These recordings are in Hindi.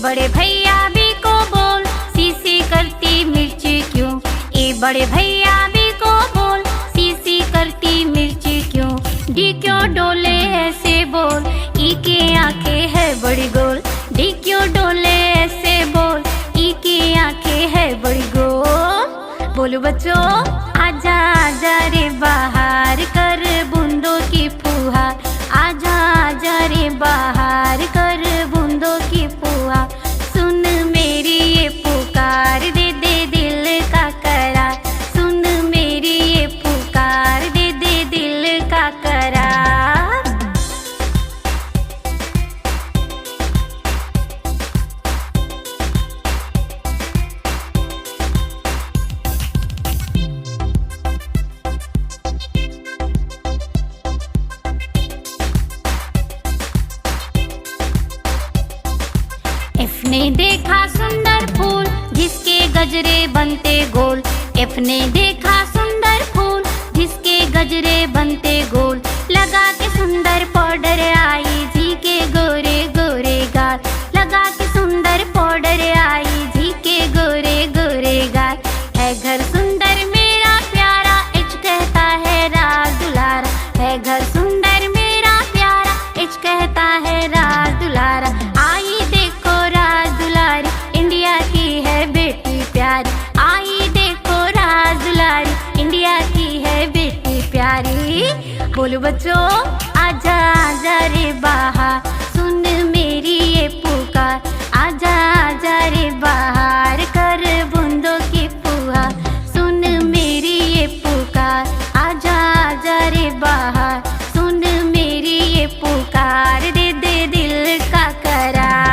बड़े भैया भी को बोल, सी करती मिर्ची क्यों। ए बड़े भैया भी को बोल, सी करती मिर्ची क्यों। डी क्यों डोले ऐसे बोल, ई के आंखें है बड़ी गोल। डी क्यों डोले ऐसे बोल, ई की आंखें है बड़ी गोल। बोलो बच्चों, आजा आजा रे बाहर कर बूंदों की फुहार। आजा आजा रे बाहर कर बूंदों की फुहार। सुन मेरी ये पुकार, दे दे दिल का करार। सुन मेरी ये पुकार, दे दे दिल का करार। एफ ने देखा सुंदर फूल, जिसके गजरे बनते गोल। एफ ने देखा सुंदर फूल, जिसके गजरे बनते गोल। लगा के सुंदर पाउडर आई, जी के गोरे गोरे गाल। लगा के सुंदर पाउडर आई, जी के गोरे गोरे गाल। है घर सुंदर मेरा प्यारा, एच कहता है राज दुलारा। है घर सुंदर मेरा प्यारा, एच कहता है राज दुलारा। आई देखो राज दुलारी, इंडिया की है बेटी प्यारी। आई देखो राज दुलारी, इंडिया की है बेटी प्यारी। बोलो बच्चों, आजा आजा रे बाहर, सुन मेरी ये पुकार। आजा आजा रे बाहर कर बूंदों की फुहार। सुन मेरी ये पुकार, आजा आजा रे बाहर। सुन मेरी ये पुकार, दे दे दिल का करार।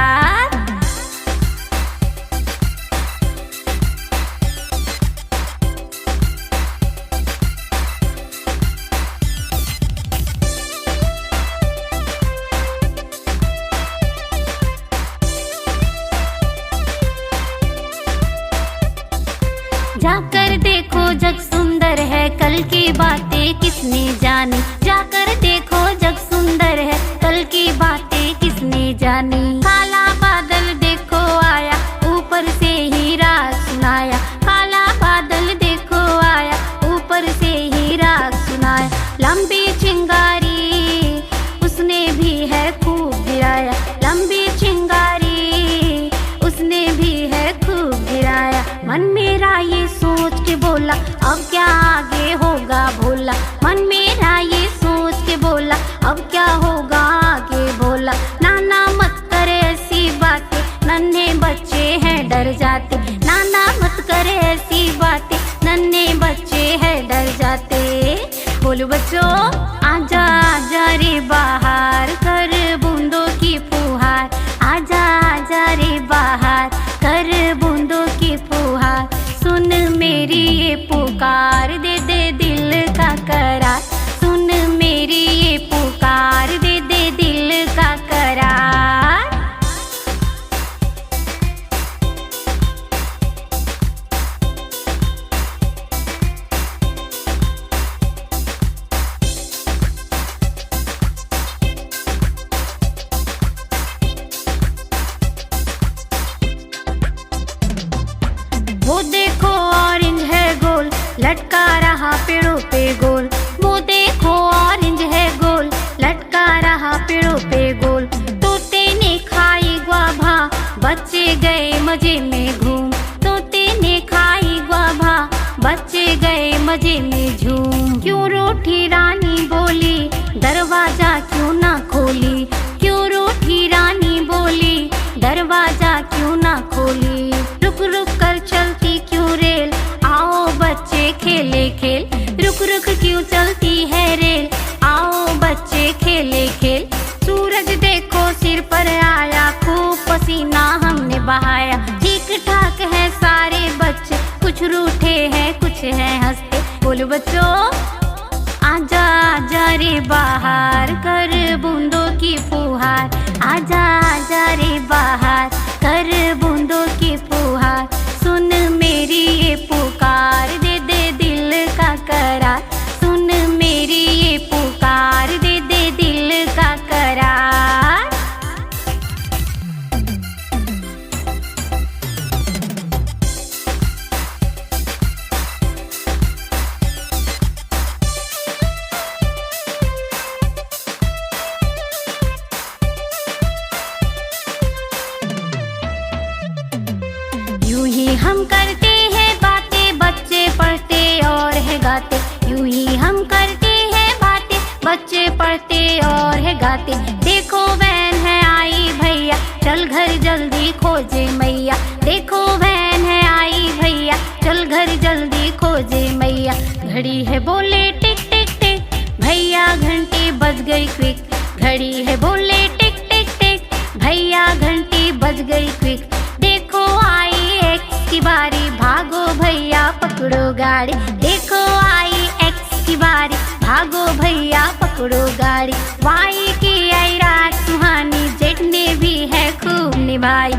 जाकर देखो जग सुंदर है, कल की बातें किसने जानी। जाकर देखो जग सुंदर है, कल की बातें किसने जानी। काला बादल देखो आया, ऊपर से ही राग सुनाया। काला बादल देखो आया, ऊपर से ही राग सुनाया। लंबी चिंगारी उसने भी है खूब गिराया। लंबी चिंगारी उसने भी है खूब गिराया। मन मेरा ये सोच के बोला, अब क्या आगे होगा भोला। मन मेरा ये सोच के बोला, अब क्या होगा आगे भोला। नाना मत करे ऐसी बातें, नन्हे बच्चे हैं डर जाते। नाना मत करे ऐसी बातें, नन्हे बच्चे हैं डर जाते। बोलो बच्चों, आजा आजा रे बाहर कर बूंदों की फुहार। आजा आजा रे बाहर कर बूंदों की फुहार। सुन मेरी ये पुकार, दे दे दिल का करार। सुन मेरी ये पुकार, दे दे दिल का करार। वो देखो ऑरेंज है गोल, लटका रहा पेड़ों पे गोल। वो देखो ऑरेंज है गोल, लटका रहा पेड़ों पे गोल। तोते ने खाई ग्वाभा, बच्चे गए मजे में घूम। तोते ने खाई ग्वाभा, बच्चे गए मजे में झूम। क्यों रूठी रानी बोली, दरवाजा क्यों ना खोली। क्यों रूठी रानी बोली, दरवाजा क्यों ना खोली। रुक रुक कर चलती क्यों रेल, आओ बच्चे खेले खेल। रुक रुक क्यों चलती है रेल, आओ बच्चे खेले खेल। सूरज देखो सिर पर आया, खूब पसीना हमने बहाया। ठीक ठाक है सारे बच्चे, कुछ रूठे हैं कुछ हैं हंसते। बोलो बच्चों, आजा आजा रे बाहर कर बूंदों की फुहार। आजा आजा रे बाहर कर बूंदों की फुहार। सुन मेरी ये पुकार, दे दे दिल का करार। सुन मेरी ये पुकार, दे दे दिल का करार। बजते और है गाते। देखो वैन है आई भैया, चल घर जल्दी खोजे मैया। देखो वैन है आई भैया, चल घर जल्दी खोजे मैया। घड़ी है बोले टिक टिक टिक, भैया घंटी बज गई क्विक। घड़ी है बोले टिक टिक टिक, भैया घंटी बज गई क्विक। देखो आई एक्स की बारी, भागो भैया पकड़ो गाड़ी। देखो आई एक्स की बारी, भागो भैया पकड़ो गाड़ी। वाई की आई रात सुहानी, जेठ ने भी है खूब निभाई।